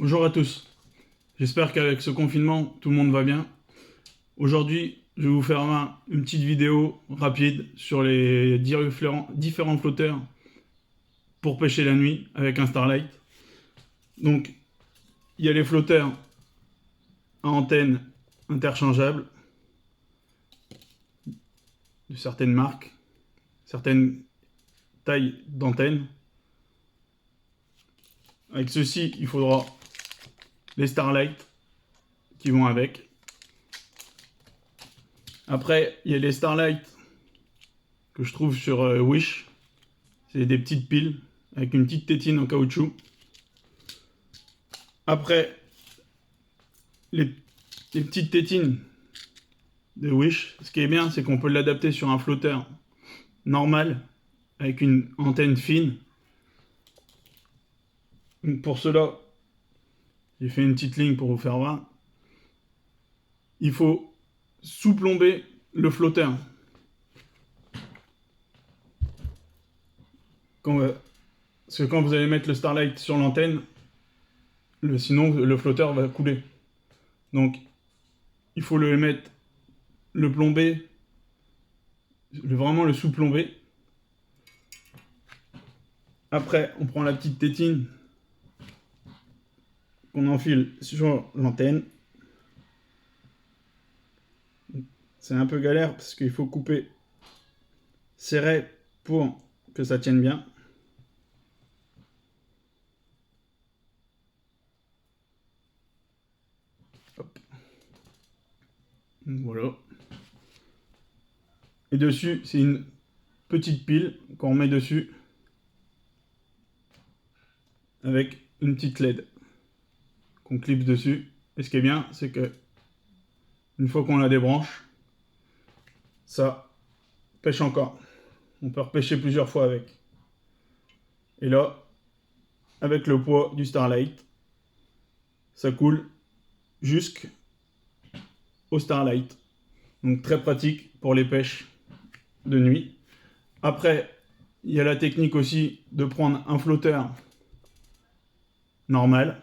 Bonjour à tous, j'espère qu'avec ce confinement, tout le monde va bien. Aujourd'hui, je vais vous faire une petite vidéo rapide sur les différents flotteurs pour pêcher la nuit avec un Starlight. Donc, il y a les flotteurs à antenne interchangeable de certaines marques, certaines tailles d'antenne. Avec ceci, il faudra les Starlight qui vont avec. Après, il y a les Starlight que je trouve sur Wish. C'est des petites piles avec une petite tétine en caoutchouc. Après, les petites tétines de Wish, ce qui est bien, c'est qu'on peut l'adapter sur un flotteur normal avec une antenne fine. Donc pour cela, j'ai fait une petite ligne pour vous faire voir. Il faut sous-plomber le flotteur. Parce que quand vous allez mettre le Starlight sur l'antenne, sinon le flotteur va couler. Donc il faut le plomber, vraiment le sous-plomber. Après, on prend la petite tétine qu'on enfile sur l'antenne. C'est un peu galère parce qu'il faut couper serré pour que ça tienne bien. Hop. Voilà. Et dessus, c'est une petite pile qu'on met dessus avec une petite LED qu'on clipse dessus. Et ce qui est bien, c'est que une fois qu'on la débranche, ça pêche encore. On peut repêcher plusieurs fois avec. Et là, avec le poids du Starlight, ça coule jusqu'au Starlight. Donc très pratique pour les pêches de nuit. Après, il y a la technique aussi de prendre un flotteur normal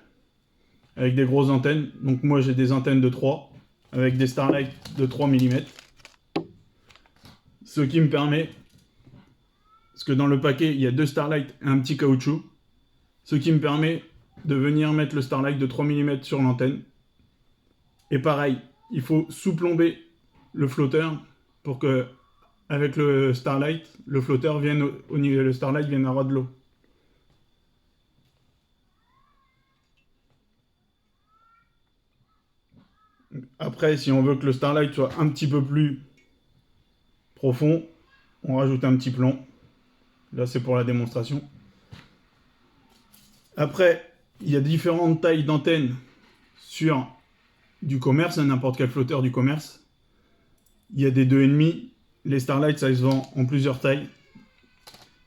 avec des grosses antennes. Donc moi j'ai des antennes de 3 avec des Starlight de 3 mm. Ce qui me permet, parce que dans le paquet il y a 2 Starlight et un petit caoutchouc, ce qui me permet de venir mettre le Starlight de 3 mm sur l'antenne. Et pareil, il faut sous-plomber le flotteur pour que avec le Starlight, le flotteur vienne le Starlight vienne à ras de l'eau. Après, si on veut que le Starlight soit un petit peu plus profond, on rajoute un petit plomb. Là, c'est pour la démonstration. Après, il y a différentes tailles d'antennes sur du commerce, n'importe quel flotteur du commerce. Il y a des 2,5. Les Starlight, ça se vend en plusieurs tailles.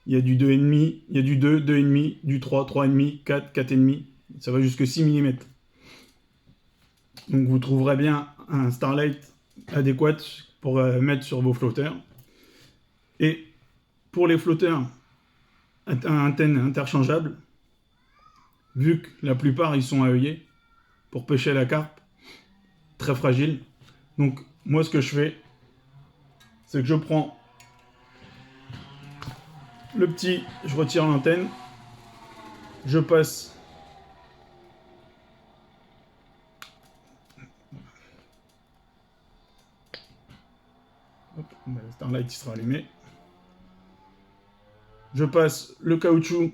Il y a du 2,5, il y a du 2, 2,5, du 3, 3,5, 4, 4,5. Ça va jusqu'à 6 mm. Donc vous trouverez bien un Starlight adéquat pour mettre sur vos flotteurs. Et pour les flotteurs à antenne interchangeable, vu que la plupart ils sont à œillet pour pêcher la carpe, très fragile. Donc moi ce que je fais, c'est que je prends le petit, je retire l'antenne, je passe le Starlight il sera allumé. Je passe le caoutchouc,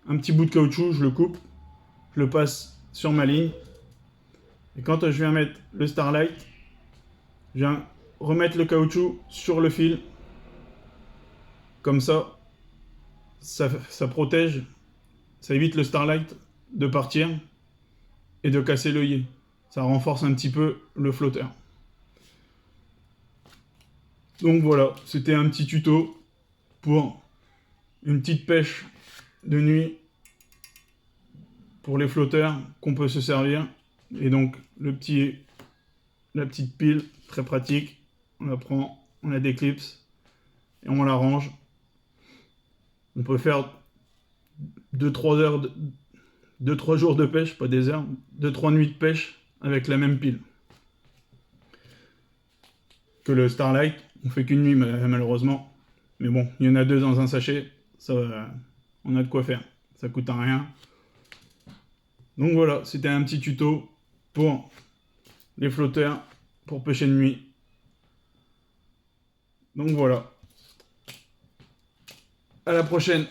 un petit bout de caoutchouc, je le coupe, je le passe sur ma ligne. Et quand je viens mettre le Starlight, je viens remettre le caoutchouc sur le fil. Comme ça, ça protège, ça évite le Starlight de partir et de casser l'œillet. Ça renforce un petit peu le flotteur. Donc voilà, c'était un petit tuto pour une petite pêche de nuit pour les flotteurs qu'on peut se servir. Et donc la petite pile, très pratique. On la prend, on la déclipse et on la range. On peut faire 2-3 heures 2-3 jours de pêche, pas des heures, 2-3 nuits de pêche avec la même pile. Que le Starlight, on fait qu'une nuit malheureusement. Mais bon, il y en a 2 dans un sachet, ça, on a de quoi faire. Ça coûte à rien. Donc voilà, c'était un petit tuto pour les flotteurs, pour pêcher de nuit. Donc voilà. À la prochaine.